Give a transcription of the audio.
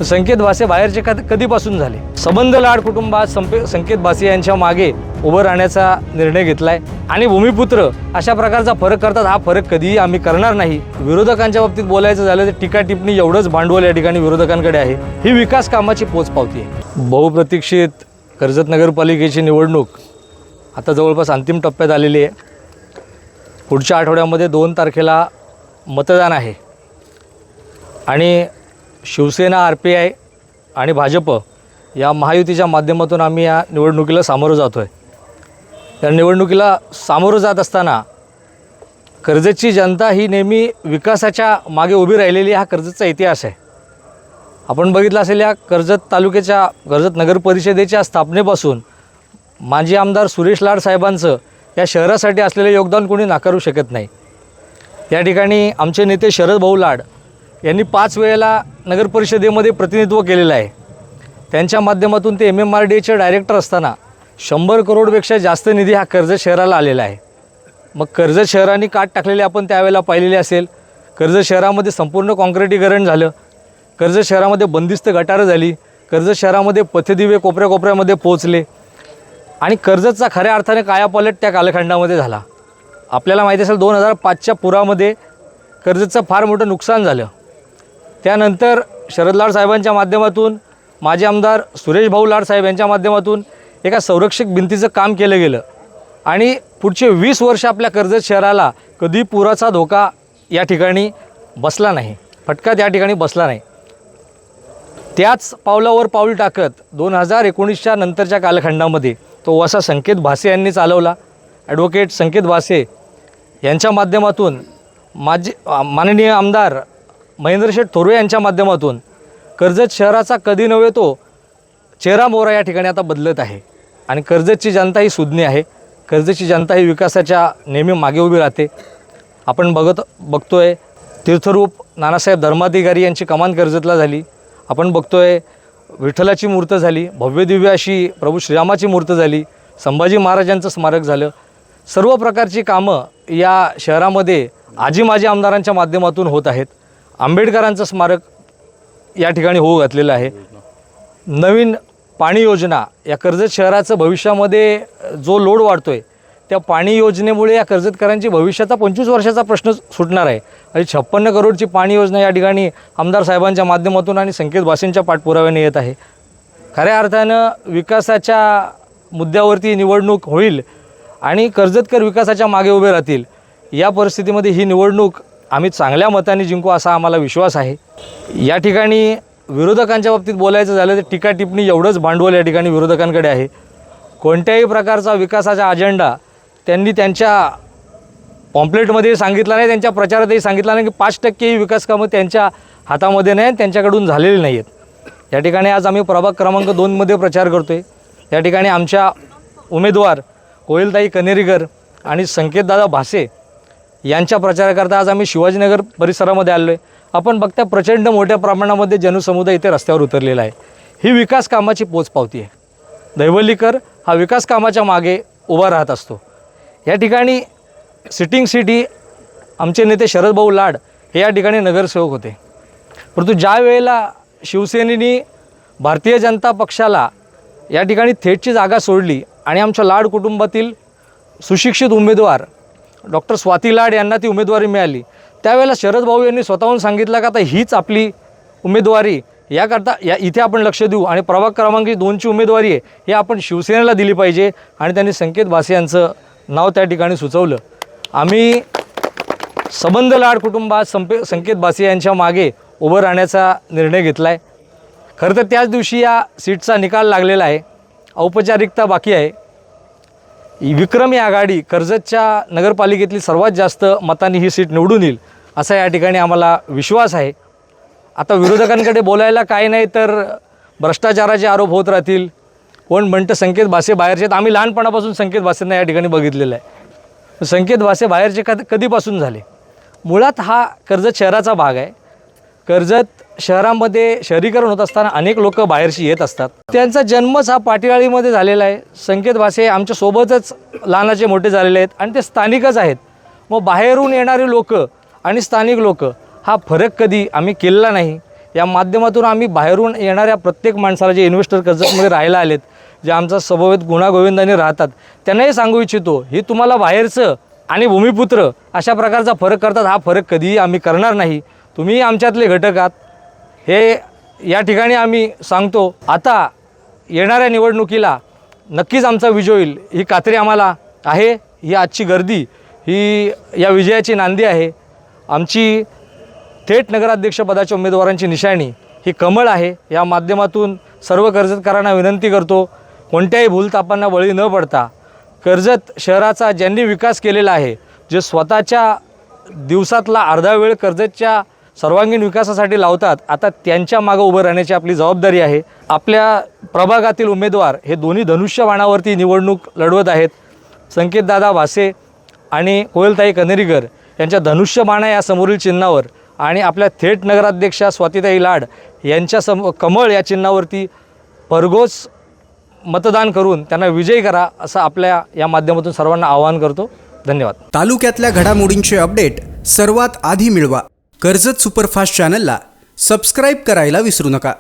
संकेत भासे बाहेरचे कधीपासून झाले? संबंध लाड कुटुंबात संकेत भासे यांच्या मागे उभं राहण्याचा निर्णय घेतलाय आणि भूमिपुत्र अशा प्रकारचा फरक करतात. हा फरक कधीही आम्ही करणार नाही. विरोधकांच्या बाबतीत बोलायचं झालं तर टीका टिप्पणी एवढंच भांडवल या ठिकाणी विरोधकांकडे आहे. ही विकास कामाची पोचपावती आहे. बहुप्रतीक्षित कर्जत नगरपालिकेची निवडणूक आता जवळपास अंतिम टप्प्यात आलेली आहे. पुढच्या आठवड्यामध्ये 2 तारखेला मतदान आहे आणि शिवसेना, RPI आणि भाजप या महायुतीच्या माध्यमातून आम्ही या निवडणुकीला सामोरं जातो आहे. या निवडणुकीला सामोरं जात असताना कर्जतची जनता ही नेहमी विकासाच्या मागे उभी राहिलेली हा कर्जतचा इतिहास आहे. आपण बघितलं असेल या कर्जत तालुक्याच्या कर्जत नगर परिषदेच्या स्थापनेपासून माजी आमदार सुरेश लाड साहेबांचं या शहरासाठी असलेलं योगदान कोणी नाकारू शकत नाही. या ठिकाणी आमचे नेते शरद भाऊ लाड यांनी 5 वेळेला नगर परिषदेमध्ये प्रतिनिधित्व केलेलं आहे. त्यांच्या माध्यमातून ते MMRDAचे डायरेक्टर असताना 100 करोडपेक्षा जास्त निधी हा कर्जत शहराला आलेला आहे. मग कर्जत शहराने काट टाकलेले आपण त्यावेळेला पाहिलेले असेल. कर्जत शहरामध्ये संपूर्ण काँक्रिटीकरण झालं. कर्जत शहरामध्ये बंदिस्त गटारं झाली. कर्जत शहरामध्ये पथदिवे कोपऱ्यामध्ये पोहोचले आणि कर्जतचा खऱ्या अर्थाने कायापालट त्या कालखंडामध्ये झाला. आपल्याला माहिती असेल 2005च्या पुरामध्ये कर्जतचं फार मोठं नुकसान झालं. त्यानंतर शरद लाड साहेबांच्या माध्यमातून माजी आमदार सुरेश भाऊ लाड साहेब यांच्या माध्यमातून एका संरक्षक भिंतीचं काम केलं गेलं आणि पुढचे 20 वर्ष आपल्या कर्जत शहराला कधी पुराचा धोका या ठिकाणी बसला नाही, फटका त्या ठिकाणी बसला नाही. त्याच पावलावर पाऊल टाकत 2019च्या नंतरच्या कालखंडामध्ये तो वसा संकेत भासे यांनी चालवला. ॲडव्होकेट संकेत भासे यांच्या माध्यमातून माननीय आमदार महेंद्र शेठ थोरवे यांच्या माध्यमातून कर्जत शहराचा कधी नव्हे तो चेहरा मोहरा या ठिकाणी आता बदलत आहे आणि कर्जतची जनता ही सुज्ञ आहे. कर्जतची जनता ही विकासाच्या नेहमी मागे उभी राहते. आपण बघतोय तीर्थरूप नानासाहेब धर्माधिकारी यांची कमान कर्जतला झाली. आपण बघतोय विठ्ठलाची मूर्त झाली, भव्यदिव्य अशी प्रभू श्रीरामाची मूर्त झाली, संभाजी महाराजांचं स्मारक झालं. सर्व प्रकारची कामं या शहरामध्ये आजी माजी आमदारांच्या माध्यमातून होत आहेत. आंबेडकरांचं स्मारक या ठिकाणी होऊ घातलेलं आहे. नवीन पाणी योजना या कर्जत शहराचं भविष्यामध्ये जो लोड वाढतो आहे त्या पाणी योजनेमुळे या कर्जतकरांची भविष्याचा 25 वर्षाचा प्रश्न सुटणार आहे. आणि 56 करोडची पाणी योजना या ठिकाणी आमदार साहेबांच्या माध्यमातून आणि संकेत भासेंच्या पाठपुराव्याने येत आहे. खऱ्या अर्थानं विकासाच्या मुद्द्यावरती निवडणूक होईल आणि कर्जतकर विकासाच्या मागे उभे राहतील. या परिस्थितीमध्ये ही निवडणूक आम्ही चांगल्या मताने जिंकू असा आम्हाला विश्वास आहे. या ठिकाणी विरोधकांच्या बाबतीत बोलायचं झालं तर टीका टिप्पणी एवढंच भांडवल या ठिकाणी विरोधकांकडे आहे. कोणत्याही प्रकारचा विकासाचा अजेंडा त्यांनी त्यांच्या पॉम्पलेटमध्ये सांगितला नाही, त्यांच्या प्रचारातही सांगितला नाही की 5% विकास कामं त्यांच्या हातामध्ये नाही, त्यांच्याकडून झालेली नाही आहेत. या ठिकाणी आज आम्ही प्रभाग क्रमांक 2मध्ये प्रचार करतो आहे. या ठिकाणी आमच्या उमेदवार कोयलताई कनेरीकर आणि संकेतदादा भासे यांच्या प्रचाराकरता आज आम्ही शिवाजीनगर परिसरामध्ये आलो आहे. आपण बघता प्रचंड मोठ्या प्रमाणामध्ये जनसमुदाय इथे रस्त्यावर उतरलेला आहे. ही विकास कामाची पोचपावती आहे. दैवलीकर हा विकास कामाच्या मागे उभा राहत असतो. या ठिकाणी सिटिंग सिटी आमचे नेते शरद भाऊ लाड हे या ठिकाणी नगरसेवक होते. परंतु ज्या वेळेला शिवसेनेने भारतीय जनता पक्षाला या ठिकाणी थेटची जागा सोडली आणि आमच्या लाड कुटुंबातील सुशिक्षित उमेदवार डॉक्टर स्वाती लाड यांना ती उमेदवारी मिळाली, त्यावेळेला शरद भाऊ यांनी स्वतःहून सांगितलं का आता हीच आपली उमेदवारी याकरता इथे आपण लक्ष देऊ आणि प्रभाग क्रमांक 2ची उमेदवारी आहे हे आपण शिवसेनेला दिली पाहिजे आणि त्यांनी संकेत भासे यांचं नाव त्या ठिकाणी सुचवलं. आम्ही संबंध लाड कुटुंबात संकेत भासे यांच्या मागे उभं राहण्याचा निर्णय घेतला आहे. खरं तर त्याच दिवशी या सीटचा निकाल लागलेला आहे. औपचारिकता बाकी आहे. विक्रमी आघाडी कर्जतच्या नगरपालिकेतली सर्वात जास्त मतांनी ही सीट निवडून येईल असा या ठिकाणी आम्हाला विश्वास आहे. आता विरोधकांकडे बोलायला काय नाही तर भ्रष्टाचाराचे आरोप होत राहतील. कोण म्हणतं संकेत भासे बाहेरचे आहेत. आम्ही लहानपणापासून संकेत भासेंना या ठिकाणी बघितलेलं आहे. संकेत भासे बाहेरचे कधीपासून झाले? मुळात हा कर्जत शहराचा भाग आहे. कर्जत शहरामध्ये शहरीकरण होत असताना अनेक लोक बाहेरची येत असतात. त्यांचा जन्मच हा पाटीआळीमध्ये झालेला आहे. संकेत भासे आमच्यासोबतच लहानाचे मोठे झालेले आहेत आणि ते स्थानिकच आहेत. मग बाहेरून येणारे लोक आणि स्थानिक लोक हा फरक कधी आम्ही केलेला नाही. या माध्यमातून आम्ही बाहेरून येणाऱ्या प्रत्येक माणसाला, जे इन्व्हेस्टर कर्जतमध्ये राहायला आलेत, जे आमचा समवेत गुणागोविंदाने राहतात, त्यांनाही सांगू इच्छितो, ही तुम्हाला बाहेरचं आणि भूमिपुत्र अशा प्रकारचा फरक करतात, हा फरक कधीही आम्ही करणार नाही. तुम्ही आमच्यातले घटक आहात हे या ठिकाणी आम्ही सांगतो. आता येणाऱ्या निवडणुकीला नक्कीच आमचा विजय होईल ही खात्री आम्हाला आहे. ही आजची गर्दी ही या विजयाची नांदी आहे. आमची थेट नगराध्यक्षपदाच्या उमेदवारांची निशाणी ही कमळ आहे. या माध्यमातून सर्व कर्जतकरांना विनंती करतो, कोणत्याही भूलथापांना बळी न पडता कर्जत शहराचा ज्यांनी विकास केलेला आहे, जे स्वतःच्या दिवसातला अर्धा वेळ कर्जतच्या सर्वांगीण विकासासाठी लावतात, आता त्यांच्या मागं उभं राहण्याची आपली जबाबदारी आहे. आपल्या प्रभागातील उमेदवार हे दोन्ही धनुष्यबाणावरती निवडणूक लढवत आहेत. संकेतदादा भासे आणि कोयलताई कनेरीकर यांच्या धनुष्यबाणा या समोरील चिन्हावर आणि आपल्या थेट नगराध्यक्षा स्वातीताई लाड यांच्या कमळ या चिन्हावरती भरघोस मतदान करून त्यांना विजयी करा, असं आपल्या या माध्यमातून सर्वांना आवाहन करतो. धन्यवाद. तालुक्यातल्या घडामोडींचे अपडेट सर्वात आधी मिळवा. कर्जत सुपरफास्ट चॅनलला सबस्क्राईब करायला विसरू नका.